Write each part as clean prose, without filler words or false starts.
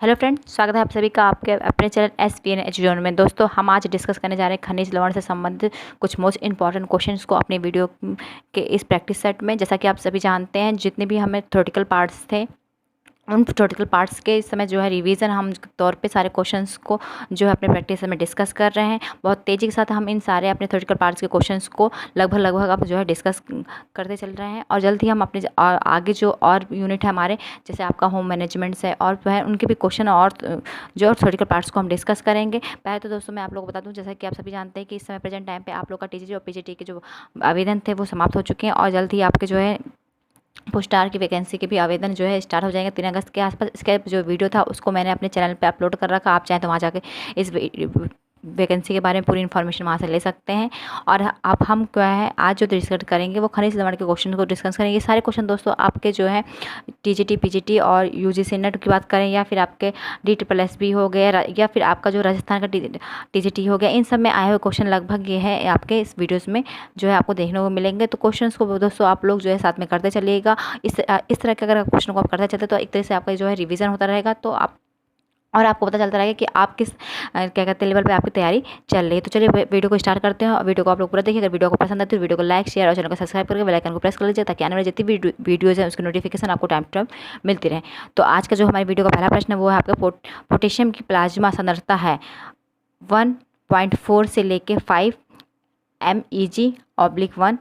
Hello friends, स्वागत है आप सभी का आपके अपने चैनल SPN एजुकेशन में। दोस्तों, हम आज डिस्कस करने जा रहे हैं खनिज लवण से संबंधित कुछ मोस्ट इंपॉर्टेंट क्वेश्चंस को अपने वीडियो के इस प्रैक्टिस सेट में। जैसा कि आप सभी जानते हैं, जितने भी हमें थ्योरेटिकल पार्ट्स थे उन थ्योरेटिकल पार्ट्स के इस समय जो है रिवीजन हम तौर पे सारे क्वेश्चंस को जो है अपने प्रैक्टिस में डिस्कस कर रहे हैं। बहुत तेज़ी के साथ हम इन सारे अपने थ्योरेटिकल पार्ट्स के क्वेश्चंस को लगभग अब जो है डिस्कस करते चल रहे हैं। और जल्द ही हम अपने आगे जो और यूनिट है हमारे, जैसे आपका होम मैनेजमेंट्स है और वह उनके भी क्वेश्चन और जो थ्योरेटिकल पार्ट्स को हम डिस्कस करेंगे। पहले तो दोस्तों मैं आप लोगों को बता दूँ, जैसा कि आप सभी जानते हैं कि इस समय प्रेजेंट टाइम पर आप लोग का TGT और PGT के जो आवेदन थे वो समाप्त हो चुके हैं और जल्द ही आपके जो है पोस्ट आर की वैकेंसी के भी आवेदन जो है स्टार्ट हो जाएंगे 3 अगस्त के आसपास। इसका जो वीडियो था उसको मैंने अपने चैनल पे अपलोड कर रखा, आप चाहें तो वहाँ जाके इस वैकेंसी के बारे में पूरी इन्फॉर्मेशन वहाँ से ले सकते हैं। और अब हम क्या है आज जो डिस्कस करेंगे वो खनिज लवण के क्वेश्चन को डिस्कस करेंगे। ये सारे क्वेश्चन दोस्तों आपके जो है TGT PGT और UGC नेट की बात करें या फिर आपके DSSB हो गया या फिर आपका जो राजस्थान का TGT हो गया, इन सब में आए हुए क्वेश्चन लगभग ये है आपके इस वीडियोस में जो है आपको देखने को मिलेंगे। तो क्वेश्चंस को दोस्तों आप लोग जो है साथ में करते चलिएगा। इस तरह के अगर क्वेश्चन को आप करते चलते तो एक तरह से आपका जो है रिवीजन होता रहेगा, तो आप और आपको पता चलता रहेगा कि आप किस क्या कहते हैं लेवल पे आपकी तैयारी चल रही है। तो चलिए वीडियो को स्टार्ट करते हैं और वीडियो को आप लोग पूरा देखिए। अगर वीडियो को पसंद आती है तो वीडियो को लाइक शेयर और चैनल को सब्सक्राइब करके बेल आइकन को प्रेस कर लीजिए, ताकि आने वाली जितनी भी वीडियोज़ हैं उसकी नोटिफिकेशन आपको टाइम टू टाइम मिलती रहे। तो आज का जो हमारी वीडियो का पहला प्रश्न है वो है आपका पोटेशियम की प्लाज्मा सांद्रता है 1.4 से लेके 5 MEG/1,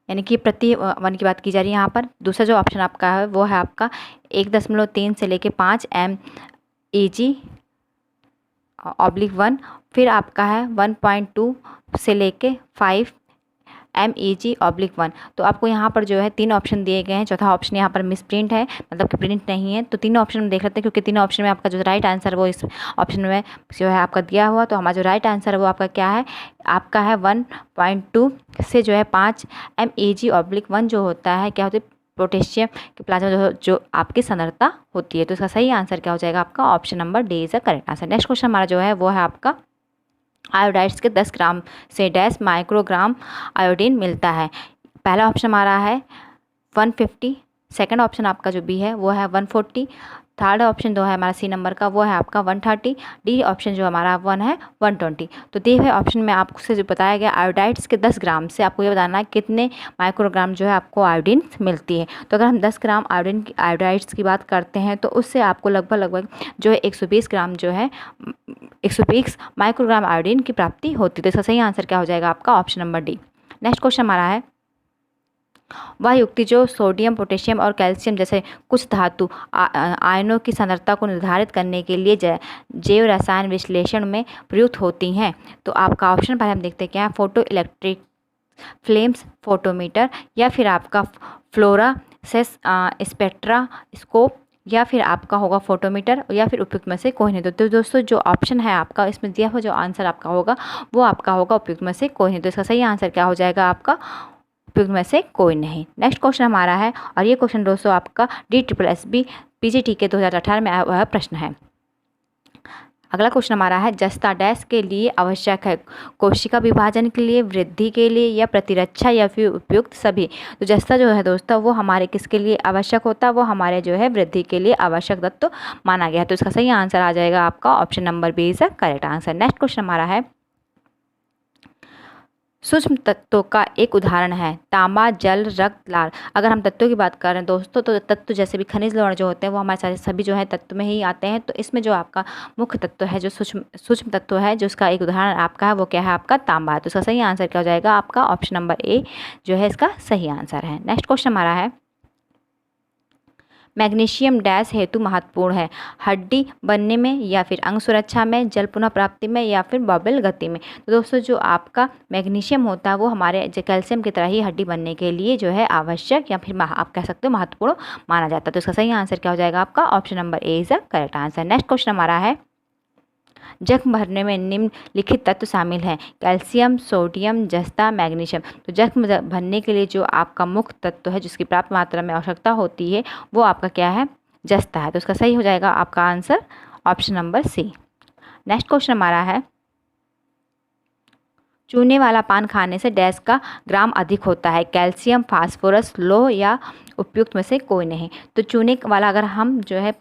यानी कि प्रति वन की बात की जा रही है यहाँ पर। दूसरा जो ऑप्शन आपका है वो है आपका 1.3 से लेके 5 MEG/1, फिर आपका है 1.2 से लेके 5 MEG/1। तो आपको यहाँ पर जो है 3 ऑप्शन दिए गए हैं। चौथा ऑप्शन यहाँ पर मिस प्रिंट है, मतलब कि प्रिंट नहीं है। तो तीनों ऑप्शन में देख लेते हैं, क्योंकि तीनों ऑप्शन में आपका जो राइट आंसर वो इस ऑप्शन में जो है आपका दिया हुआ। तो हमारा जो राइट आंसर है वो आपका क्या है, आपका है 1.2 से जो है 5 MEG/1 जो होता है क्या होती है पोटेशियम की प्लाज्मा जो आपकी सांद्रता होती है। तो इसका सही आंसर क्या हो जाएगा आपका option number D is the correct answer. Next question हमारा जो है वो है आपका आयोडाइड्स के 10 ग्राम से 10 माइक्रोग्राम आयोडीन मिलता है। पहला ऑप्शन हमारा है 150, सेकंड ऑप्शन आपका जो B है वो है 140, थर्ड ऑप्शन जो है हमारा C नंबर का वो है आपका 130, D ऑप्शन जो हमारा 1 है 120। तो दिए हुए ऑप्शन में आपसे जो बताया गया आयोडाइड्स के 10 ग्राम से आपको ये बताना है कितने माइक्रोग्राम जो है आपको आयोडीन मिलती है। तो अगर हम 10 ग्राम आयोडाइड्स की बात करते हैं तो उससे आपको लगभग जो है 120 ग्राम जो है 120 माइक्रोग्राम आयोडीन की प्राप्ति होती है। तो इसका सही आंसर क्या हो जाएगा आपका option number D। Next question हमारा है वह युक्ति जो सोडियम पोटेशियम और कैल्शियम जैसे कुछ धातु आयनों की सांद्रता को निर्धारित करने के लिए जैव रसायन विश्लेषण में प्रयुक्त होती हैं। तो आपका ऑप्शन पहले हम देखते हैं क्या है, फोटो इलेक्ट्रिक फ्लेम्स फोटोमीटर, या फिर आपका फ्लोरोसेंस स्पेक्ट्रोस्कोप, या फिर आपका होगा फोटोमीटर, या फिर उपयुक्त में से कोई नहीं। तो दोस्तों जो ऑप्शन है आपका इसमें दिया हुआ जो आंसर आपका होगा वो आपका होगा उपयुक्त में से कोई नहीं। तो इसका सही आंसर क्या हो जाएगा आपका उपयुक्त में से कोई नहीं। नेक्स्ट क्वेश्चन हमारा है, और ये क्वेश्चन दोस्तों आपका DSSB PGT के 2018 में आया हुआ प्रश्न है। अगला क्वेश्चन हमारा है जस्ता डैश के लिए आवश्यक है, कोशिका विभाजन के लिए, वृद्धि के लिए, या प्रतिरक्षा, या फिर उपयुक्त सभी। तो जस्ता जो है दोस्तों वो हमारे किसके लिए आवश्यक होता है, वो हमारे जो है वृद्धि के लिए आवश्यक तत्व माना गया है। तो इसका सही आंसर आ जाएगा आपका option number B is the correct answer. Next question हमारा है सूक्ष्म तत्वों का एक उदाहरण है तांबा, जल, रक्त, लाल। अगर हम तत्वों की बात कर रहे हैं दोस्तों तो तत्व जैसे भी खनिज लवण जो होते हैं वो हमारे सारे सभी जो है तत्व में ही आते हैं। तो इसमें जो आपका मुख्य तत्व है जो सूक्ष्म तत्व है जो उसका एक उदाहरण आपका है वो क्या है आपका तांबा। तो इसका सही आंसर क्या हो जाएगा आपका ऑप्शन नंबर A जो है इसका सही आंसर है। नेक्स्ट क्वेश्चन हमारा है मैग्नीशियम डैश हेतु महत्वपूर्ण है, हड्डी बनने में, या फिर अंग सुरक्षा में, जल पुनः प्राप्ति में, या फिर बबल गति में। तो दोस्तों जो आपका मैग्नीशियम होता है वो हमारे कैल्शियम की तरह ही हड्डी बनने के लिए जो है आवश्यक या फिर आप कह सकते हो महत्वपूर्ण माना जाता है। तो इसका सही आंसर क्या हो जाएगा आपका option number A is the correct answer. Next question हमारा है जख्म भरने में निम्नलिखित तत्व शामिल हैं, कैल्शियम, सोडियम, जस्ता, मैग्नीशियम। तो जख्म भरने के लिए जो आपका मुख्य तत्व है जिसकी प्राप्त मात्रा में आवश्यकता होती है वो आपका क्या है जस्ता है। तो इसका सही हो जाएगा आपका answer option number C। Next question हमारा है चूने वाला पान खाने से डैश का ग्राम अधिक होता है, कैल्शियम, फास्फोरस, लोह, या उपयुक्त में से कोई नहीं। तो चूने वाला अगर हम जो है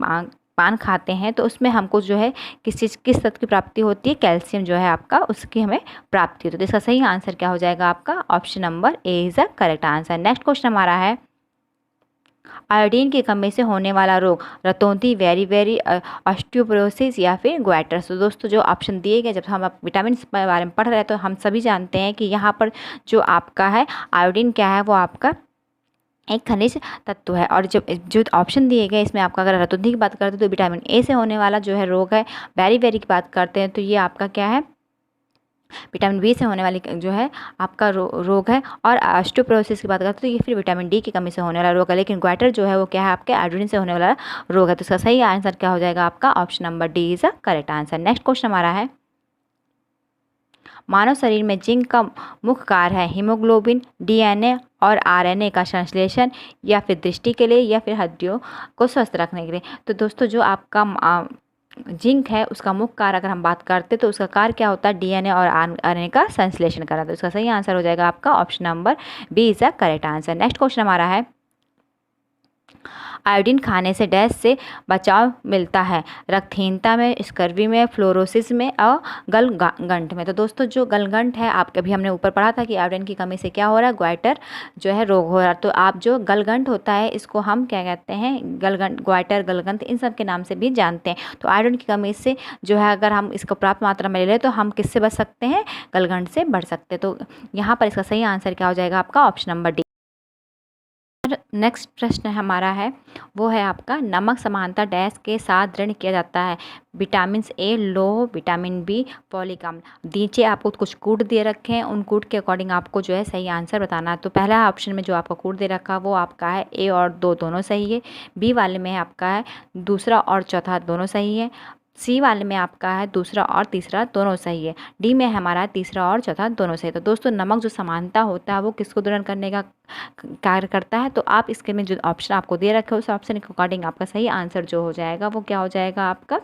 पान खाते हैं तो उसमें हमको जो है किस तत्व की प्राप्ति होती है, कैल्शियम जो है आपका उसकी हमें प्राप्ति होती है। तो इसका सही आंसर क्या हो जाएगा आपका option number A is the correct answer. Next question हमारा है आयोडीन की कमी से होने वाला रोग रतौंधी, वेरी ऑस्टियोपोरोसिस या फिर ग्वाइटर्स। तो दोस्तों जो ऑप्शन दिए गए, जब हम विटामिन के बारे में पढ़ रहे हैं तो हम सभी जानते हैं कि यहाँ पर जो आपका है आयोडीन क्या है, वो आपका एक खनिज तत्व है। और जो ऑप्शन दिए गए इसमें आपका अगर रतौंधी की बात करते हैं तो विटामिन ए से होने वाला जो है रोग है। वेरी की बात करते हैं तो ये आपका क्या है, विटामिन बी से होने वाली जो है आपका रोग है। और ऑस्टियोपोरोसिस की बात करते हैं तो ये फिर विटामिन डी की कमी से होने वाला रोग है। लेकिन ग्वाइटर जो है वो क्या है, आपके आयोडीन से होने वाला रोग है। तो इसका सही आंसर क्या हो जाएगा आपका option number D is the correct answer. Next question हमारा है मानव शरीर में जिंक का मुख्य कार्य है हीमोग्लोबिन, डीएनए और आरएनए का संश्लेषण, या फिर दृष्टि के लिए, या फिर हड्डियों को स्वस्थ रखने के लिए। तो दोस्तों जो आपका जिंक है उसका मुख्य कार्य अगर हम बात करते तो उसका कार्य क्या होता है, डीएनए और आरएनए का संश्लेषण करना। तो इसका सही आंसर हो जाएगा आपका option number B is the correct answer. Next question हमारा है आयोडीन खाने से डैश से बचाव मिलता है, रक्तहीनता में, स्कर्वी में, फ्लोरोसिस में और गलगंठ में। तो दोस्तों जो गलगंठ है, आप कभी हमने ऊपर पढ़ा था कि आयोडीन की कमी से क्या हो रहा है, ग्वाइटर जो है रोग हो रहा है। तो आप जो गलगंठ होता है इसको हम क्या कहते हैं, गलगंठ, ग्वाइटर, गलगंठ इन सब के नाम से भी जानते हैं। तो आयोडीन की कमी से जो है अगर हम इसको प्राप्त मात्रा में ले लें तो हम किससे बच सकते हैं, गलगंठ से बच सकते हैं। तो यहाँ पर इसका सही आंसर क्या हो जाएगा आपका ऑप्शन नंबर डी। नेक्स्ट प्रश्न हमारा है वो है आपका नमक समानता डैश के साथ दृढ़ किया जाता है, विटामिन ए, लोह, विटामिन बी, फॉलिक अम्ल। नीचे आपको कुछ कूट दे रखे हैं, उन कूट के अकॉर्डिंग आपको जो है सही आंसर बताना है। तो पहला ऑप्शन में जो आपका कूट दे रखा है वो आपका है ए और दो दोनों सही है, बी वाले में आपका है दूसरा और चौथा दोनों सही है, सी वाले में आपका है दूसरा और तीसरा दोनों सही है, डी में हमारा तीसरा और चौथा दोनों सही है। तो दोस्तों नमक जो समानता होता है वो किसको दृढ़ करने का कार्य करता है। तो आप इसके में जो ऑप्शन आपको दे रखे हो उस ऑप्शन के अकॉर्डिंग आपका सही आंसर जो हो जाएगा वो क्या हो जाएगा आपका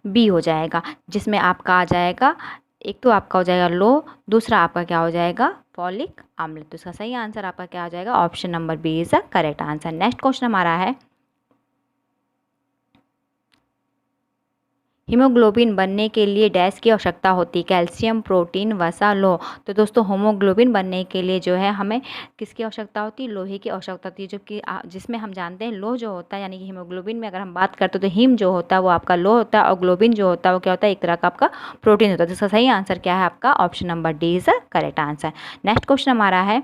बी हो जाएगा, जिसमें आपका आ जाएगा एक तो आपका हो जाएगा लो, दूसरा आपका क्या हो जाएगा फॉलिक अम्ल। तो इसका सही आंसर आपका क्या हो जाएगा option number B is the correct answer. Next question हमारा है हीमोग्लोबिन बनने के लिए डैश की आवश्यकता होती है, कैल्शियम, प्रोटीन, वसा, लोह। तो दोस्तों हीमोग्लोबिन बनने के लिए जो है हमें किसकी आवश्यकता होती है, लोहे की आवश्यकता होती है, जो कि जिसमें हम जानते हैं लोह जो होता है यानी कि हीमोग्लोबिन में अगर हम बात करते हैं तो हीम जो होता है वो आपका लोह होता है और ग्लोबिन जो होता है वो क्या होता है, एक तरह का आपका प्रोटीन होता है। तो इसका सही आंसर क्या है आपका option number D is the correct answer. Next question हमारा है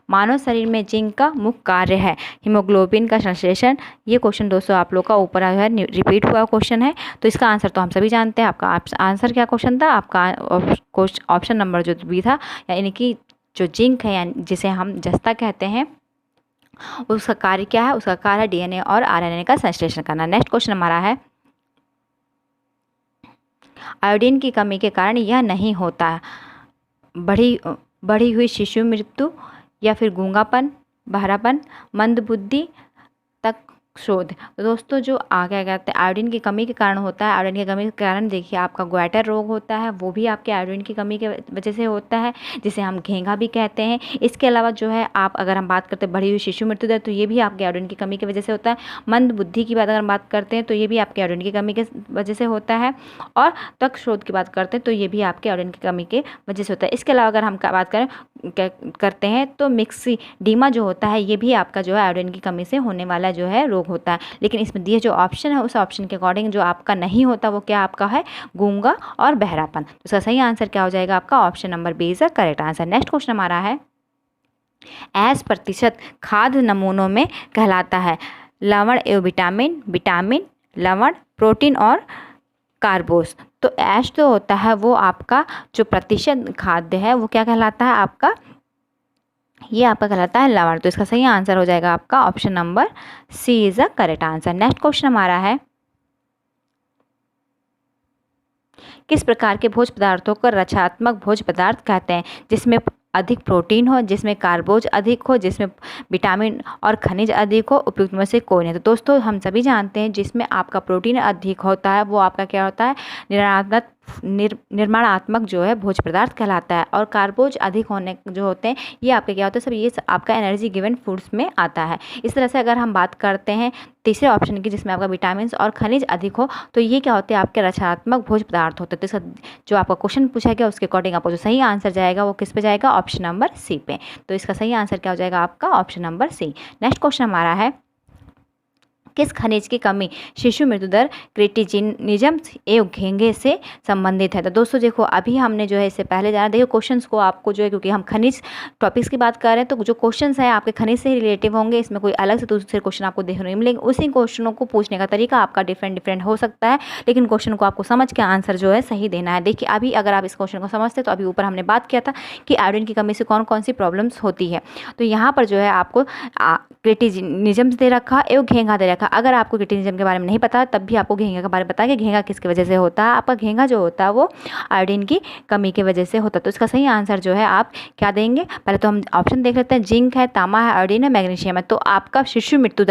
मानव शरीर में जिंक का मुख्य कार्य है हीमोग्लोबिन का संश्लेषण। ये क्वेश्चन दोस्तों आप लोग का ऊपर है रिपीट हुआ क्वेश्चन है, तो इसका आंसर तो हम सभी जानते हैं। आपका आंसर क्या क्वेश्चन था आपका ऑप्शन नंबर जो भी था, यानी कि जो जिंक है यानी जिसे हम जस्ता कहते हैं उसका कार्य क्या है, उसका कार्य है डीएनए और आरएनए का संश्लेषण करना। नेक्स्ट क्वेश्चन हमारा है आयोडीन की कमी के कारण यह नहीं होता, बढ़ी हुई शिशु मृत्यु, या फिर गूंगापन, बहरापन, मंदबुद्धि तक शोध। तो दोस्तों जो आगे कहते हैं आयोडीन की कमी के कारण होता है, आयोडीन की कमी के कारण देखिए आपका ग्वाइटर रोग होता है, वो भी आपके आयोडीन की कमी के वजह से होता है, जिसे हम घेंघा भी कहते हैं। इसके अलावा जो है आप अगर हम बात करते हैं बढ़ी हुई शिशु मृत्यु दर, तो ये भी आपके आयोडीन की कमी की वजह से होता है। मंद बुद्धि की बात अगर हम बात करते हैं तो ये भी आपके आयोडीन की कमी के वजह से होता है, और तक शोध की बात करते हैं तो ये भी आपके आयोडीन की कमी के वजह से होता है। इसके अलावा अगर हम बात करते हैं तो मिक्सीडीमा जो होता है ये भी आपका जो है आयोडीन की कमी से होने वाला जो है रोग होता है। लेकिन इसमें दिए जो ऑप्शन है उस ऑप्शन के अकॉर्डिंग जो आपका नहीं होता वो क्या आपका है गूंगा और बहरापन। तो इसका सही आंसर क्या हो जाएगा आपका option number B is the correct answer. Next question हमारा है एस प्रतिशत खाद्य नमूनों में कहलाता है, लवण एवं विटामिन, विटामिन, लवण, प्रोटीन और कार्बोस। तो ऐश जो होता है वो आपका जो प्रतिशत खाद्य है वो क्या कहलाता है आपका, ये आपका कहलाता है लवण। तो इसका सही आंसर हो जाएगा आपका option number C is the correct answer. Next question हमारा है किस प्रकार के भोज्य पदार्थों को रक्षात्मक भोज्य पदार्थ कहते हैं, जिसमें अधिक प्रोटीन हो, जिसमें कार्बोज अधिक हो, जिसमें विटामिन और खनिज अधिक हो, उपयुक्त में से कोई नहीं। तो दोस्तों हम सभी जानते हैं जिसमें आपका प्रोटीन अधिक होता है वो आपका क्या होता है निरात्मक निर्माणात्मक जो है भोज्य पदार्थ कहलाता है। और कार्बोज अधिक होने जो होते हैं ये आपके क्या होते हैं सब, ये आपका एनर्जी गिवन फूड्स में आता है। इस तरह से अगर हम बात करते हैं तीसरे ऑप्शन की जिसमें आपका विटामिन और खनिज अधिक हो, तो ये क्या होते हैं आपके रचनात्मक भोज्य पदार्थ होते हैं। तो इसका जो आपका क्वेश्चन पूछा गया उसके अकॉर्डिंग आपको जो सही आंसर जाएगा वो किस पे जाएगा, ऑप्शन नंबर सी पे। तो इसका सही आंसर क्या हो जाएगा आपका, option number C. Next question हमारा है, किस खनिज की कमी शिशु मृत्यु दर क्रिटिनिज्म एवं घेंघे से संबंधित है। तो दोस्तों देखो अभी हमने जो है इससे पहले जाना, देखो क्वेश्चंस को आपको जो है, क्योंकि हम खनिज टॉपिक्स की बात कर रहे हैं तो जो क्वेश्चंस हैं आपके खनिज से रिलेटिव होंगे, इसमें कोई अलग से दूसरे क्वेश्चन आपको देखने नहीं मिलेंगे। उसी क्वेश्चनों को पूछने का तरीका आपका डिफरेंट हो सकता है, लेकिन क्वेश्चन को आपको समझ के आंसर जो है सही देना है। देखिए अभी अगर आप इस क्वेश्चन को समझते तो अभी ऊपर हमने बात किया था कि आयोडीन की कमी से कौन कौन सी प्रॉब्लम्स होती है। तो यहाँ पर जो है आपको क्रिटिनिज्म दे रखा एवं घेंघा दे रखा। अगर आपको क्रिटिनिज्म के बारे में नहीं पता तब भी आपको घेंघा के बारे में बता कि घेंघा किसकी वजह से होता है। आपका घेंघा जो होता है वो आयोडीन की कमी की वजह से होता है। तो इसका सही आंसर जो है आप क्या देंगे, पहले तो हम ऑप्शन देख लेते हैं, जिंक है, तांबा है, आयोडीन है, मैग्नीशियम है। तो आपका शिशु मृत्यु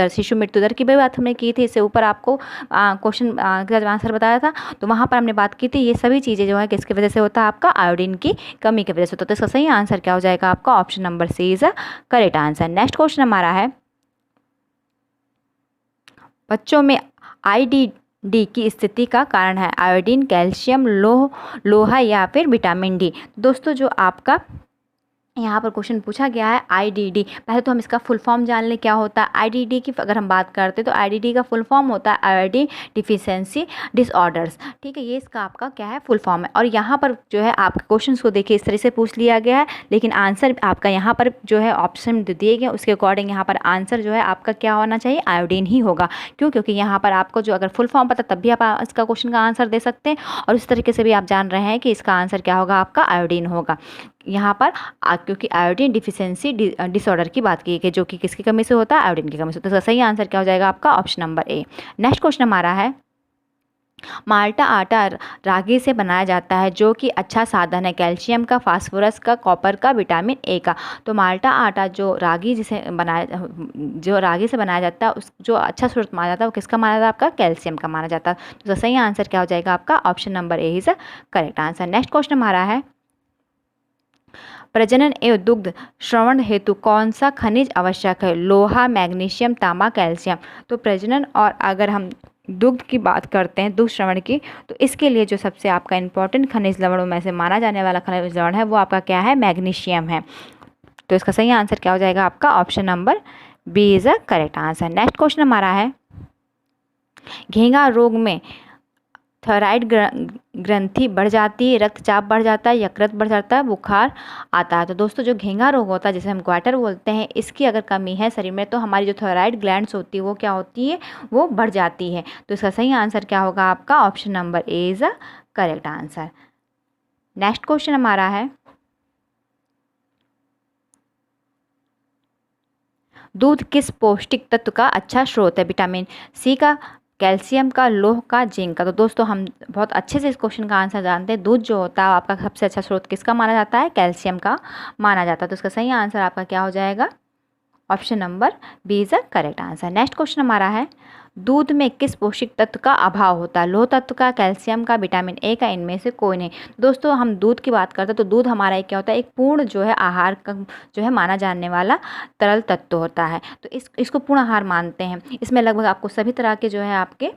दर की भी बात हमने की थी, इससे ऊपर आपको क्वेश्चन का जब आंसर बताया था तो वहाँ पर हमने बात की थी, ये सभी चीज़ें जो है किसकी वजह से होता है, आपका आयोडीन की कमी की वजह से होता है। तो इसका सही आंसर क्या हो जाएगा आपका, option number C is a correct answer. Next question हमारा है, बच्चों में आईडी की स्थिति का कारण है आयोडीन, कैल्शियम, लोहा या फिर विटामिन डी। दोस्तों जो आपका यहाँ पर क्वेश्चन पूछा गया है आईडीडी, पहले तो हम इसका फुल फॉर्म जान लें क्या होता है। आईडीडी की अगर हम बात करते हैं तो आईडीडी का फुल फॉर्म होता है आयोडीन डिफिशिएंसी डिसऑर्डर्स। ठीक है, ये इसका आपका क्या है, फुल फॉर्म है। और यहाँ पर जो है आपके क्वेश्चन को देखिए इस तरह से पूछ लिया गया है, लेकिन आंसर आपका यहाँ पर जो है ऑप्शन दिए गए उसके अकॉर्डिंग यहाँ पर आंसर जो है आपका क्या होना चाहिए, आयोडीन ही होगा। क्यों, क्योंकि यहाँ पर आपको जो अगर फुल फॉर्म पता तब भी आप इसका क्वेश्चन का आंसर दे सकते हैं, और इस तरीके से भी आप जान रहे हैं कि इसका आंसर क्या होगा, आपका आयोडीन होगा। यहाँ पर क्योंकि आयोडीन डिफिशिएंसी डिसऑर्डर की बात की गई, जो कि किसकी कमी से होता है, आयोडीन की कमी से। तो इसका सही आंसर क्या हो जाएगा आपका, option number A. Next question हमारा है, माल्टा आटा रागी से बनाया जाता है जो कि अच्छा साधन है कैल्शियम का, फास्फोरस का, कॉपर का, विटामिन ए का। तो माल्टा आटा जो रागी से बनाया जाता है उस जो अच्छा स्रोत माना जाता है वो किसका माना जाता है, आपका कैल्शियम का माना जाता है। तो सही आंसर क्या हो जाएगा आपका, option number A is a correct answer. Next question हमारा है, प्रजनन एवं दुग्ध श्रवण हेतु कौन सा खनिज आवश्यक है, लोहा, मैग्नीशियम, तांबा, कैल्शियम। तो प्रजनन और अगर हम दुग्ध की बात करते हैं, दुग्ध श्रवण की, तो इसके लिए जो सबसे आपका इंपॉर्टेंट खनिज लवणों में से माना जाने वाला खनिज लवण है वो आपका क्या है, मैग्नीशियम है। तो इसका सही आंसर क्या हो जाएगा आपका, option number B is a correct answer. Next question हमारा है, घेंघा रोग में थायराइड ग्रंथि बढ़ जाती है, रक्तचाप बढ़ जाता है, यकृत बढ़ जाता है, बुखार आता है। तो दोस्तों जो घेंघा रोग होता है जिसे हम ग्वाटर बोलते हैं, इसकी अगर कमी है शरीर में तो हमारी जो थायराइड ग्लैंड्स होती है वो क्या होती है, वो बढ़ जाती है। तो इसका सही आंसर क्या होगा आपका, option number A is a correct answer. Next question हमारा है, दूध किस पौष्टिक तत्व का अच्छा स्रोत है, विटामिन सी का, कैल्शियम का, लोह का, जिंक का। तो दोस्तों हम बहुत अच्छे से इस क्वेश्चन का आंसर जानते हैं, दूध जो होता है आपका सबसे अच्छा स्रोत किसका माना जाता है, कैल्शियम का माना जाता है। तो इसका सही आंसर आपका क्या हो जाएगा, option number B is a correct answer. Next question हमारा है, दूध में किस पौष्टिक तत्व का अभाव होता है, लोह तत्व का, कैल्शियम का, विटामिन ए का, इनमें से कोई नहीं। दोस्तों हम दूध की बात करते हैं तो दूध हमारा एक क्या होता है, एक पूर्ण जो है आहार का जो है माना जाने वाला तरल तत्व होता है। तो इसको पूर्ण आहार मानते हैं। इसमें लगभग आपको सभी तरह के जो है आपके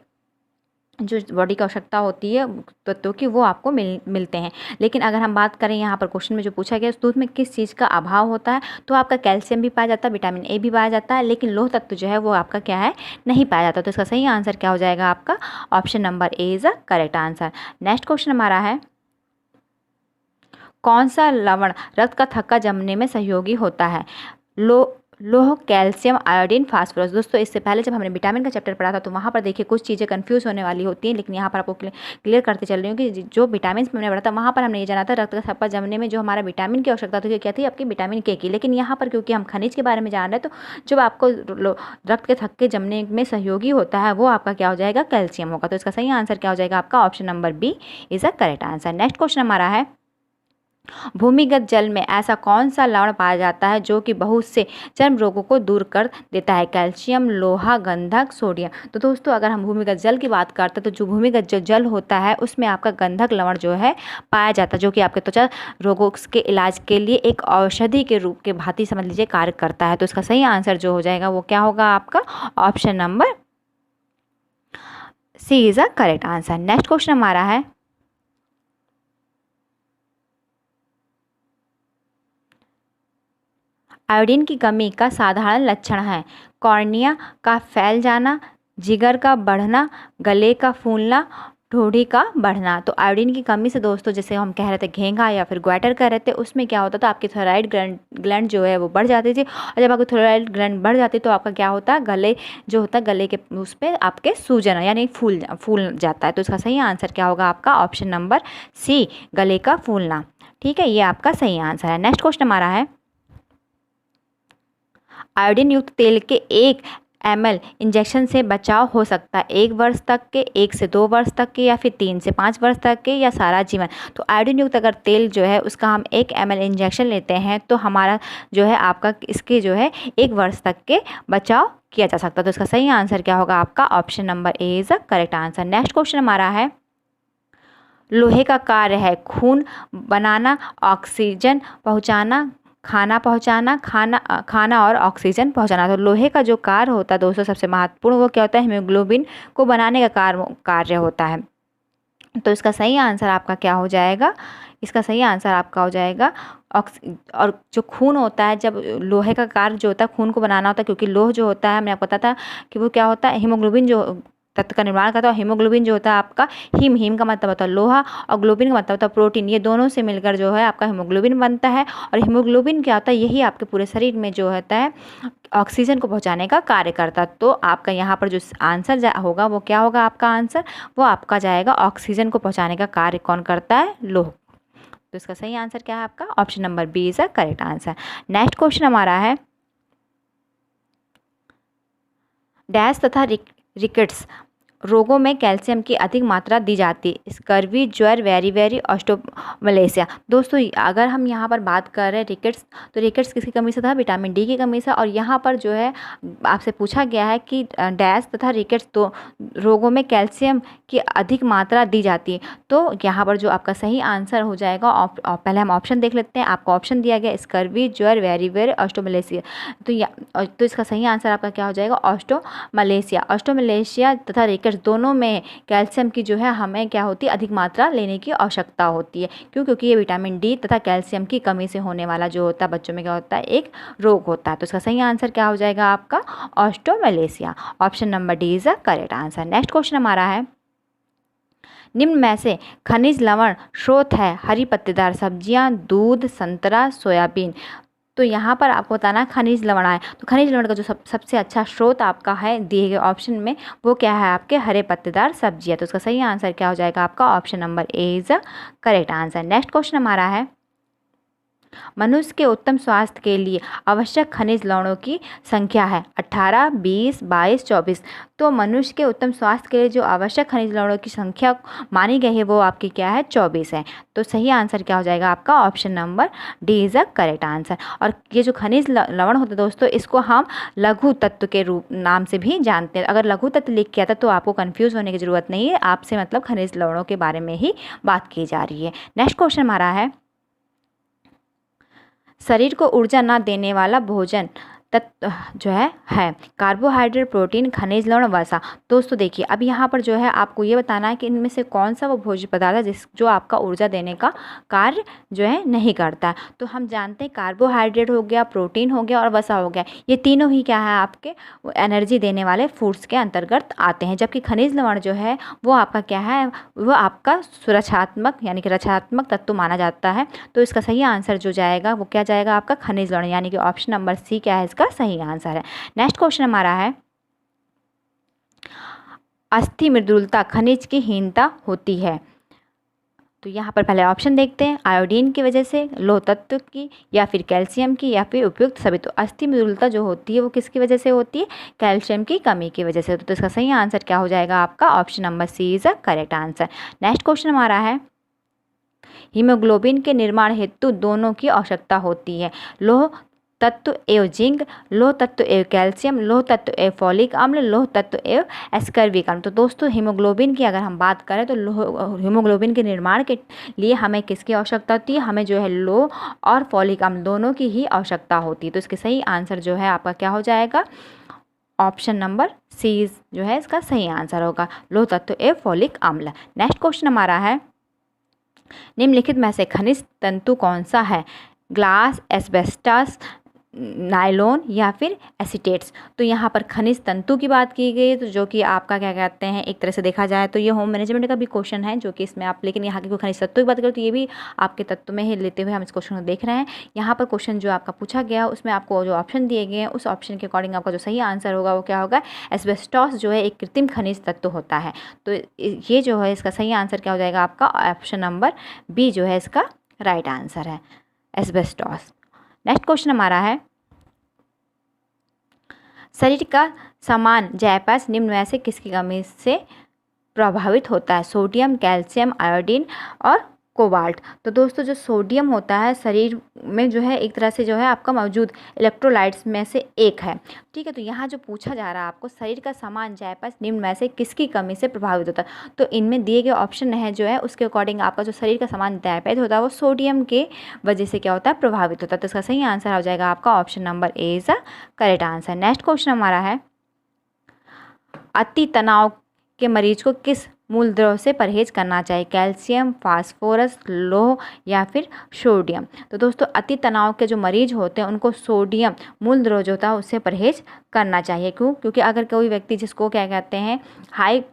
जो बॉडी की आवश्यकता होती है तत्वों की वो आपको मिलते हैं। लेकिन अगर हम बात करें यहाँ पर क्वेश्चन में जो पूछा गया, उस दूध में किस चीज़ का अभाव होता है, तो आपका कैल्शियम भी पाया जाता है, विटामिन ए भी पाया जाता है, लेकिन लोह तत्व जो है वो आपका क्या है, नहीं पाया जाता। तो इसका सही आंसर क्या हो जाएगा आपका, option number A is a correct answer. Next question हमारा है, कौन सा लवण रक्त का थक्का जमने में सहयोगी होता है, लोह, कैल्शियम, आयोडीन, फास्फोरस। दोस्तों इससे पहले जब हमने विटामिन का चैप्टर पढ़ा था तो वहाँ पर देखिए कुछ चीज़ें कंफ्यूज होने वाली होती हैं, लेकिन यहाँ पर आपको क्लियर करते चल रही हूँ कि जो विटामिन में हमने पढ़ा था वहाँ पर हमने ये जाना था रक्त का थक्का जमने में जो हमारा विटामिन की आवश्यकता थी क्या थी, आपकी विटामिन के की। लेकिन यहाँ पर क्योंकि हम खनिज के बारे में जान रहे हैं तो जब आपको रक्त के थक्के जमने में सहयोगी होता है वो आपका क्या हो जाएगा, कैल्शियम होगा। तो इसका सही आंसर क्या हो जाएगा आपका, option number B is a correct answer. Next question हमारा है, भूमिगत जल में ऐसा कौन सा लवण पाया जाता है जो कि बहुत से चर्म रोगों को दूर कर देता है? कैल्शियम, लोहा, गंधक, सोडियम। तो दोस्तों अगर हम भूमिगत जल की बात करते हैं तो जो भूमिगत जो जल होता है उसमें आपका गंधक लवण जो है पाया जाता है, जो कि आपके त्वचा रोगों के इलाज के लिए एक औषधि के रूप के भांति समझ लीजिए कार्य करता है। तो इसका सही आंसर जो हो जाएगा वो क्या होगा आपका? Option number C is a correct answer. Next question हमारा है, आयोडीन की कमी का साधारण लक्षण है? कॉर्निया का फैल जाना, जिगर का बढ़ना, गले का फूलना, ठोड़ी का बढ़ना। तो आयोडीन की कमी से दोस्तों जैसे हम कह रहे थे घेंघा या फिर ग्वाइटर कह रहे थे, उसमें क्या होता था आपकी थायराइड ग्लैंड जो है वो बढ़ जाती थी, और जब आपकी थायराइड ग्लैंड बढ़ जाती तो आपका क्या होता है, गले जो होता है गले के उस पर आपके सूजन यानी फूल जाता है। तो इसका सही आंसर क्या होगा आपका? ऑप्शन नंबर सी, गले का फूलना। ठीक है, ये आपका सही आंसर है। नेक्स्ट क्वेश्चन हमारा है, आयोडीन युक्त तेल के 1 ml इंजेक्शन से बचाव हो सकता है 1 वर्ष तक के, 1 से 2 वर्ष तक के, या फिर 3 से 5 वर्ष तक के, या सारा जीवन? तो आयोडीन युक्त अगर तेल जो है उसका हम 1 ml इंजेक्शन लेते हैं तो हमारा जो है आपका इसके जो है 1 वर्ष तक के बचाव किया जा सकता है। तो इसका सही आंसर क्या होगा आपका? Option number A is a correct answer. Next question हमारा है, लोहे का कार्य है खून बनाना, ऑक्सीजन पहुंचाना, खाना पहुंचाना, खाना और ऑक्सीजन पहुंचाना। तो लोहे का जो कार्य होता है दोस्तों सबसे महत्वपूर्ण वो क्या होता है? हीमोग्लोबिन को बनाने का कार्य होता है। तो इसका सही आंसर आपका क्या हो जाएगा? इसका सही आंसर आपका हो जाएगा और जो खून होता है, जब लोहे का कार्य जो होता है खून को बनाना होता है, क्योंकि लोह जो होता है हमने आपको बताया था कि वो क्या होता है, हीमोग्लोबिन जो तत्व का निर्माण करता है। हीमोग्लोबिन जो होता है आपका हीम का मतलब होता है लोहा, और ग्लोबिन का मतलब होता है प्रोटीन। ये दोनों से मिलकर जो है आपका हीमोग्लोबिन बनता है, और हीमोग्लोबिन क्या होता है, यही आपके पूरे शरीर में जो होता है ऑक्सीजन को पहुंचाने का कार्य करता है। तो आपका यहाँ पर जो आंसर होगा वो क्या होगा आपका आंसर? वो आपका जाएगा ऑक्सीजन को पहुंचाने का कार्य कौन करता है? लोह। तो इसका सही आंसर क्या है आपका? Option number B is a correct answer. Next question हमारा है, डैश तथा रिकेट्स रोगों में कैल्शियम की अधिक मात्रा दी जाती है? स्कर्वी, ज्वर, वेरी ऑस्टियोमलेशिया। दोस्तों अगर हम यहाँ पर बात कर रहे हैं रिकेट्स, तो रिकेट्स किसकी कमी से था? विटामिन डी की कमी से। और यहाँ पर जो है आपसे पूछा गया है कि डैश तथा रिकेट्स तो रोगों में कैल्शियम की अधिक मात्रा दी जाती है। तो यहाँ पर जो आपका सही आंसर हो जाएगा, पहले हम ऑप्शन देख लेते हैं। आपको ऑप्शन दिया गया स्कर्वी, ज्वर, वेरी ऑस्टियोमलेशिया। तो इसका सही आंसर आपका क्या हो जाएगा? ऑस्टियोमलेशिया तथा रिकेट्स दोनों में कैल्शियम की जो है हमें क्या होती है? अधिक मात्रा लेने की आवश्यकता होती है। क्योंकि ये विटामिन डी तथा कैल्शियम की कमी से होने वाला जो होता है बच्चों में क्या होता है? एक रोग होता है। तो इसका सही आंसर क्या हो जाएगा आपका? Osteomalacia. Option number D is a correct answer. Next question हमारा है, निम्न में से खनिज लवण स्रोत है? हरी पत्तेदार सब्जियां, दूध, संतरा, सोयाबीन। तो यहाँ पर आपको बताना खनिज लवण है। तो खनिज लवण का जो सबसे अच्छा स्रोत आपका है दिए गए ऑप्शन में वो क्या है? आपके हरे पत्तेदार सब्जियाँ। तो इसका सही आंसर क्या हो जाएगा आपका? Option number A is a correct answer. Next question हमारा है, मनुष्य के उत्तम स्वास्थ्य के लिए आवश्यक खनिज लवणों की संख्या है? 18, 20, 22, 24। तो मनुष्य के उत्तम स्वास्थ्य के लिए जो आवश्यक खनिज लवणों की संख्या मानी गई है वो आपकी क्या है? 24 है। तो सही आंसर क्या हो जाएगा आपका? Option number D is a correct answer. और ये जो खनिज लवण होते हैं दोस्तों इसको हम लघु तत्व के रूप नाम से भी जानते हैं। अगर लघु तत्व लिख के आता तो आपको कन्फ्यूज़ होने की ज़रूरत नहीं है, आपसे मतलब खनिज लवणों के बारे में ही बात की जा रही है। नेक्स्ट क्वेश्चन हमारा है, शरीर को ऊर्जा न देने वाला भोजन तत्व जो है कार्बोहाइड्रेट, प्रोटीन, खनिज लवण, वसा। दोस्तों देखिए अब यहाँ पर जो है आपको ये बताना है कि इनमें से कौन सा वो भोज्य पदार्थ है जो आपका ऊर्जा देने का कार्य जो है नहीं करता। तो हम जानते हैं कार्बोहाइड्रेट हो गया, प्रोटीन हो गया और वसा हो गया, ये तीनों ही क्या है आपके एनर्जी देने वाले फूड्स के अंतर्गत आते हैं। जबकि खनिज लवण जो है वो आपका क्या है? वो आपका सुरक्षात्मक यानी कि रक्षात्मक तत्व माना जाता है। तो इसका सही आंसर जो जाएगा वो क्या जाएगा आपका? खनिज लवण, यानी कि ऑप्शन नंबर सी क्या है का सही आंसर है। नेक्स्ट क्वेश्चन हमारा है, अस्थि मृदुलता खनिज की हीनता होती है? तो यहाँ पर पहले ऑप्शन देखते हैं, आयोडीन की वजह से, लोह तत्व की, या फिर कैल्शियम की, या फिर उपयुक्त सभी। तो अस्थि मृदुलता जो होती है वो किसकी वजह से होती है? कैल्शियम की कमी की वजह से। तो इसका सही आंसर क्या हो जाएगा आपका? Option number C is a correct answer. Next question हमारा है, हीमोग्लोबिन के निर्माण हेतु दोनों की आवश्यकता होती है। लौह तत्व एवं जिंक, लौह तत्व एवं कैल्शियम, लौह तत्व एवं फॉलिक अम्ल, लौह तत्व एवं एस्कर्बिक अम्ल। तो दोस्तों हीमोग्लोबिन की अगर हम बात करें तो हीमोग्लोबिन के निर्माण के लिए हमें किसकी आवश्यकता होती है? हमें जो है लौह और फॉलिक अम्ल दोनों की ही आवश्यकता होती है। तो इसके सही आंसर जो है आपका क्या हो जाएगा? ऑप्शन नंबर सी जो है इसका सही आंसर होगा, लौह तत्व एवं फॉलिक अम्ल। नेक्स्ट क्वेश्चन हमारा है, निम्नलिखित में से खनिज तंतु कौन सा है? ग्लास, एस्बेस्टस, नायलॉन या फिर एसीटेट्स। तो यहाँ पर खनिज तंतु की बात की गई, तो जो कि आपका क्या कहते हैं, एक तरह से देखा जाए तो ये होम मैनेजमेंट का भी क्वेश्चन है जो कि इसमें आप, लेकिन यहाँ के कोई खनिज तत्व की बात करें तो ये भी आपके तत्व में ही लेते हुए हम इस क्वेश्चन को देख रहे हैं। यहाँ पर क्वेश्चन जो आपका पूछा गया उसमें आपको जो ऑप्शन दिए गए हैं उस ऑप्शन के अकॉर्डिंग आपका जो सही आंसर होगा वो क्या होगा? एस्बेस्टॉस जो है एक कृत्रिम खनिज तत्व होता है। तो ये जो है इसका सही आंसर क्या हो जाएगा आपका? ऑप्शन नंबर बी जो है इसका राइट आंसर है, एस्बेस्टॉस। नेक्स्ट क्वेश्चन हमारा है, शरीर का समान जैवराशि निम्न में से किसकी कमी से प्रभावित होता है? सोडियम, कैल्शियम, आयोडीन और कोबाल्ट। तो दोस्तों जो सोडियम होता है शरीर में जो है एक तरह से जो है आपका मौजूद इलेक्ट्रोलाइट्स में से एक है, ठीक है। तो यहाँ जो पूछा जा रहा है आपको, शरीर का समान जैवराशि निम्न में से किसकी कमी से प्रभावित होता है? तो इनमें दिए गए ऑप्शन है जो है उसके अकॉर्डिंग आपका जो शरीर का समान जैवराशि होता है वो सोडियम के वजह से क्या होता है? प्रभावित होता है। तो इसका सही आंसर हो जाएगा आपका option number A is the correct answer. Next question हमारा है, अति तनाव के मरीज को किस मूल द्रव से परहेज करना चाहिए? कैल्शियम, फास्फोरस, लौह या फिर सोडियम। तो दोस्तों अति तनाव के जो मरीज होते हैं उनको सोडियम मूल द्रव जो होता है उससे परहेज करना चाहिए। क्यों? क्योंकि अगर कोई व्यक्ति जिसको क्या कहते हैं हाई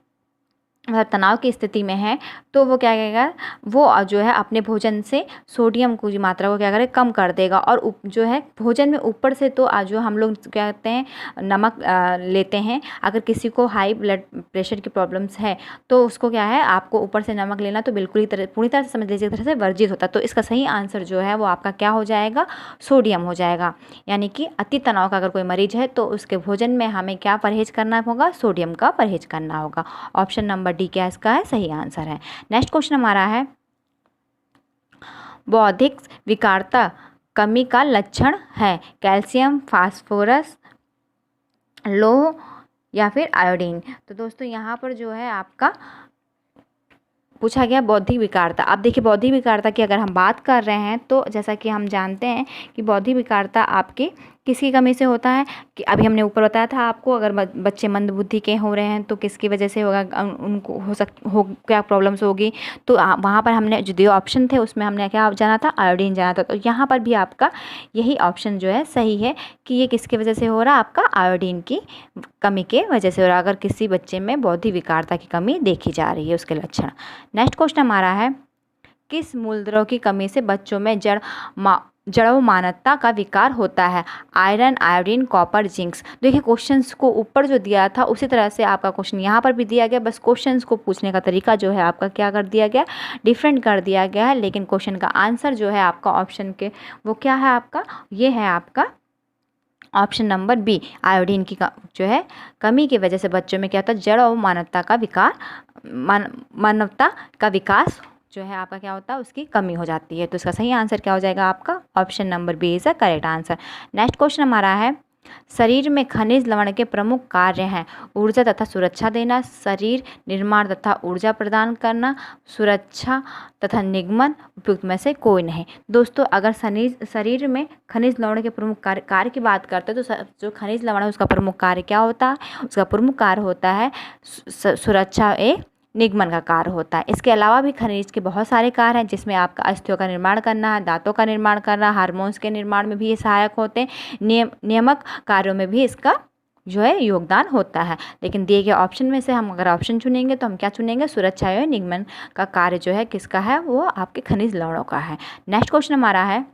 तनाव की स्थिति में है तो वो क्या करेगा, वो जो है अपने भोजन से सोडियम की मात्रा को क्या करे, कम कर देगा। और जो है भोजन में ऊपर से तो जो हम लोग क्या कहते हैं नमक लेते हैं। अगर किसी को हाई ब्लड प्रेशर की प्रॉब्लम्स है तो उसको क्या है, आपको ऊपर से नमक लेना तो बिल्कुल ही पूरी तरह से समझ लीजिए तरह से वर्जित होता है। तो इसका सही आंसर जो है वो आपका क्या हो जाएगा? सोडियम हो जाएगा। यानी कि अति तनाव का अगर कोई मरीज है तो उसके भोजन में हमें क्या परहेज करना होगा? सोडियम का परहेज करना होगा। ऑप्शन नंबर डी क्या इसका है? सही आंसर है। नेक्स्ट क्वेश्चन हमारा है, बौद्धिक विकारता कमी का लक्षण है? कैल्शियम, फास्फोरस, लौह या फिर आयोडीन। तो दोस्तों यहाँ पर जो है आपका पूछा गया बौद्धिक विकारता। अब देखिए बौद्धिक विकारता की अगर हम बात कर रहे हैं तो जैसा कि हम जानते हैं कि बौद्धिक विकारता आपकी किसकी कमी से होता है, कि अभी हमने ऊपर बताया था आपको, अगर बच्चे मंदबुद्धि के हो रहे हैं तो किसकी वजह से होगा, उनको क्या प्रॉब्लम्स होगी। तो वहाँ पर हमने जो दो ऑप्शन थे उसमें हमने क्या जाना था? आयोडीन जाना था। तो यहाँ पर भी आपका यही ऑप्शन जो है सही है कि ये किसकी वजह से हो रहा है? आपका आयोडीन की कमी के वजह से हो रहा है, अगर किसी बच्चे में बौद्धिक विकारता की कमी देखी जा रही है उसके लक्षण। नेक्स्ट क्वेश्चन हमारा है, किस मूलद्रव्य की कमी से बच्चों में जड़ोमानता का विकार होता है? Iron, iodine, copper, zincs. देखिए क्वेश्चंस को ऊपर जो दिया था उसी तरह से आपका क्वेश्चन यहाँ पर भी दिया गया, बस क्वेश्चंस को पूछने का तरीका जो है आपका क्या कर दिया गया? डिफरेंट कर दिया गया है। लेकिन क्वेश्चन का आंसर जो है आपका ऑप्शन के वो क्या है आपका? ये है आपका ऑप्शन नंबर बी, आयोडीन की जो है कमी की वजह से बच्चों में क्या होता है? जड़ और मानवता का विकार, मानवता का विकास जो है आपका क्या होता है? उसकी कमी हो जाती है। तो इसका सही आंसर क्या हो जाएगा आपका? Option number B is the correct answer. Next question हमारा है, शरीर में खनिज लवण के प्रमुख कार्य हैं? ऊर्जा तथा सुरक्षा देना, शरीर निर्माण तथा ऊर्जा प्रदान करना, सुरक्षा तथा निगमन, उपयुक्त में से कोई नहीं। दोस्तों अगर शरीर में खनिज लवण के प्रमुख कार्य की बात करते हैं तो जो खनिज लवण है उसका प्रमुख कार्य क्या होता है? उसका प्रमुख कार्य होता है सुरक्षा निगमन का कार्य होता है। इसके अलावा भी खनिज के बहुत सारे कार्य हैं जिसमें आपका अस्थियों का निर्माण करना है, दांतों का निर्माण करना, हार्मोन्स के निर्माण में भी ये सहायक होते हैं, नियामक कार्यों में भी इसका जो है योगदान होता है। लेकिन दिए गए ऑप्शन में से हम अगर ऑप्शन चुनेंगे तो हम क्या चुनेंगे? सुरक्षा एवं निगमन का कार्य जो है किसका है? वो आपके खनिज लवणों का है। नेक्स्ट क्वेश्चन हमारा है,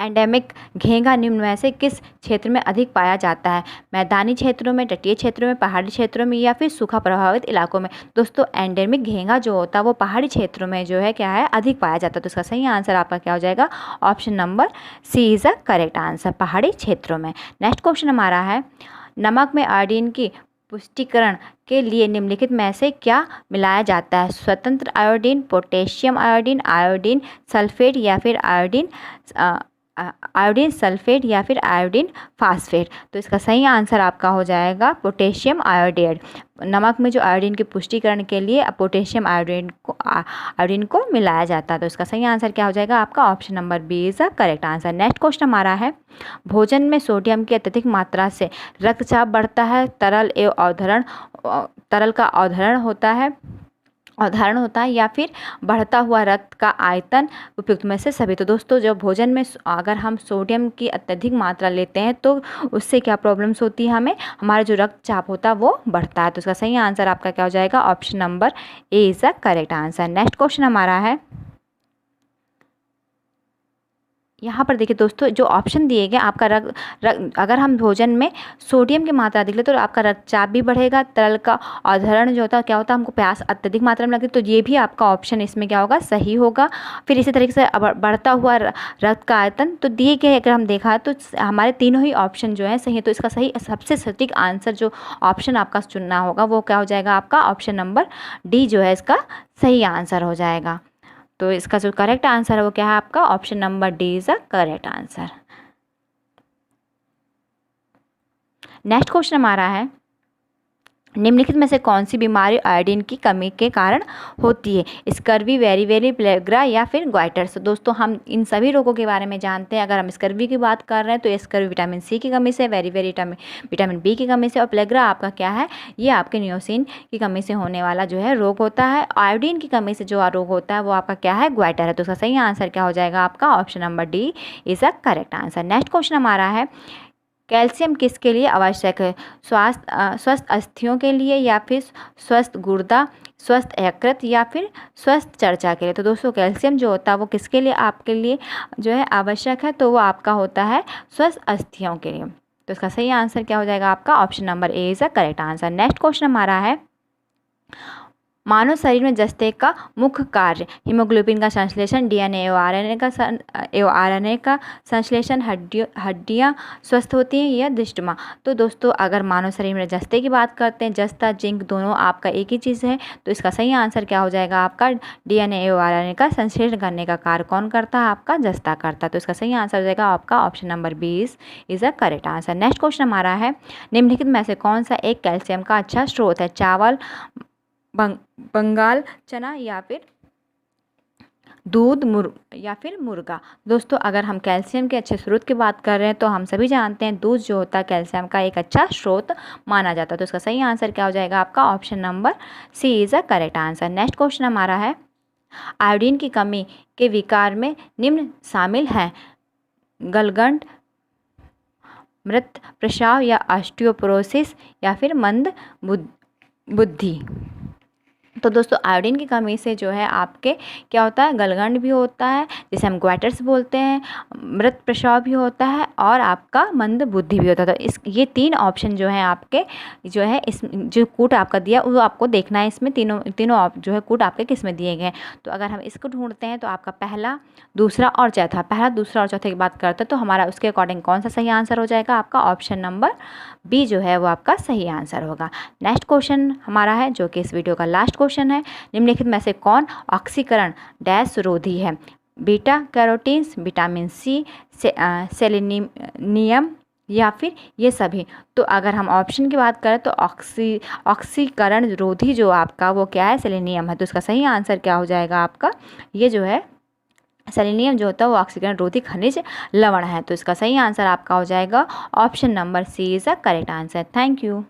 एंडेमिक घेंघा निम्न में से किस क्षेत्र में अधिक पाया जाता है? मैदानी क्षेत्रों में, तटीय क्षेत्रों में, पहाड़ी क्षेत्रों में या फिर सूखा प्रभावित इलाकों में? दोस्तों एंडेमिक घेंघा जो होता है वो पहाड़ी क्षेत्रों में जो है क्या है? अधिक पाया जाता है। तो इसका सही आंसर आपका क्या हो जाएगा? Option number C is the correct answer, पहाड़ी क्षेत्रों में। नेक्स्ट क्वेश्चन हमारा है, नमक में आयोडीन की पुष्टिकरण के लिए निम्नलिखित में से क्या मिलाया जाता है? स्वतंत्र iodine, potassium iodine, iodine sulphate या फिर आयोडीन सल्फेट या फिर आयोडीन फास्फेट। तो इसका सही आंसर आपका हो जाएगा पोटेशियम आयोडेट। नमक में जो आयोडीन की पुष्टिकरण के लिए पोटेशियम आयोडीन को मिलाया जाता है। तो इसका सही आंसर क्या हो जाएगा आपका? Option number B is the correct answer. Next question हमारा है, भोजन में सोडियम की अत्यधिक मात्रा से रक्तचाप बढ़ता है, तरल का अवधारण होता है या फिर बढ़ता हुआ रक्त का आयतन, उपयुक्त में से सभी। तो दोस्तों, जब भोजन में अगर हम सोडियम की अत्यधिक मात्रा लेते हैं तो उससे क्या प्रॉब्लम्स होती है? हमारा जो रक्तचाप होता है वो बढ़ता है। तो इसका सही आंसर आपका क्या हो जाएगा? Option number A is the correct answer. Next question हमारा है, यहाँ पर देखिए दोस्तों, जो ऑप्शन दिए गए आपका अगर हम भोजन में सोडियम की मात्रा देख ले तो आपका रक्तचाप भी बढ़ेगा, तरल का अवधारण जो होता है क्या होता है, हमको प्यास अत्यधिक मात्रा में लगती है। तो ये भी आपका ऑप्शन इसमें क्या होगा? सही होगा। फिर इसी तरीके से बढ़ता हुआ रक्त का आयतन, तो दिए गए अगर हम देखा तो हमारे तीनों ही ऑप्शन जो है सही है। तो इसका सही सबसे सटीक आंसर जो ऑप्शन आपका चुनना होगा वो क्या हो जाएगा आपका? ऑप्शन नंबर डी जो है इसका सही आंसर हो जाएगा। तो इसका जो करेक्ट आंसर है वो क्या है आपका? Option number D is the correct answer. Next question हमारा है, निम्नलिखित में से कौन सी बीमारी आयोडीन की कमी के कारण होती है? स्कर्वी, वेरी प्लेग्रा या फिर ग्वाइटर्स। दोस्तों, हम इन सभी रोगों के बारे में जानते हैं। अगर हम स्कर्वी की बात कर रहे हैं तो स्कर्वी विटामिन सी की कमी से, वेरी विटामिन बी की कमी से, और प्लेग्रा आपका क्या है? ये आपके नियोसिन की कमी से होने वाला जो है रोग होता है। आयोडीन की कमी से जो रोग होता है वो आपका क्या है? ग्वाइटर है। तो उसका सही आंसर क्या हो जाएगा आपका? Option number D is a correct answer. Next question हमारा है, कैल्शियम किसके लिए आवश्यक है? स्वस्थ अस्थियों के लिए या फिर स्वस्थ गुर्दा, स्वस्थ यकृत या फिर स्वस्थ त्वचा के लिए। तो दोस्तों, कैल्शियम जो होता है वो किसके लिए आपके लिए जो है आवश्यक है? तो वो आपका होता है स्वस्थ अस्थियों के लिए। तो इसका सही आंसर क्या हो जाएगा आपका? Option number A is the correct answer. Next question हमारा है, मानव शरीर में जस्ते का मुख्य कार्य, हीमोग्लोबिन का संश्लेषण, डीएनए एवं आरएनए का संश्लेषण, हड्डियां स्वस्थ होती हैं या दृष्टिमा। तो दोस्तों, अगर मानव शरीर में जस्ते की बात करते हैं, जस्ता जिंक दोनों आपका एक ही चीज़ है। तो इसका सही आंसर क्या हो जाएगा आपका? डीएनए एवं आरएनए का संश्लेषण करने का कार्य कौन करता है? आपका जस्ता करता है। तो इसका सही आंसर हो जाएगा आपका option number 20 is a correct answer. Next question हमारा है, निम्नलिखित में से कौन सा एक कैल्शियम का अच्छा स्रोत है? चावल, बंगाल चना या फिर दूध या फिर मुर्गा। दोस्तों, अगर हम कैल्शियम के अच्छे स्रोत की बात कर रहे हैं तो हम सभी जानते हैं दूध जो होता है कैल्शियम का एक अच्छा स्रोत माना जाता है। तो इसका सही आंसर क्या हो जाएगा आपका? Option number C is a correct answer. Next question हमारा है, आयोडीन की कमी के विकार में निम्न शामिल हैं: गलगंड, मृत प्रस्राव या ऑस्टियोपोरोसिस या फिर मंद बुद्धि। तो दोस्तों, आयोडीन की कमी से जो है आपके क्या होता है? गलगंड भी होता है जिसे हम ग्वाइटर्स बोलते हैं, मृत प्रस्राव भी होता है और आपका मंद बुद्धि भी होता है। तो ये तीन ऑप्शन जो है आपके जो है इस जो कूट आपका दिया वो आपको देखना है। इसमें तीनों जो है कूट आपके किस में दिए गए हैं। तो अगर हम इसको ढूंढते हैं तो आपका पहला, दूसरा और चौथा, पहला, दूसरा और चौथे की बात करते हैं तो हमारा उसके अकॉर्डिंग कौन सा सही आंसर हो जाएगा आपका? ऑप्शन नंबर बी जो है वो आपका सही आंसर होगा। नेक्स्ट क्वेश्चन हमारा है जो कि इस वीडियो का लास्ट क्वेश्चन है, निम्नलिखित में से कौन ऑक्सीकरण डैश रोधी है? Beta carotenes, vitamin C, selenium या फिर ये सभी। तो अगर हम ऑप्शन की बात करें तो ऑक्सीकरण रोधी जो आपका वो क्या है? सेलेनियम है। तो इसका सही आंसर क्या हो जाएगा आपका? ये जो है सेलेनियम जो होता है वो ऑक्सीकरण रोधी खनिज लवण है। तो इसका सही आंसर आपका हो जाएगा option number C is a correct answer. Thank you.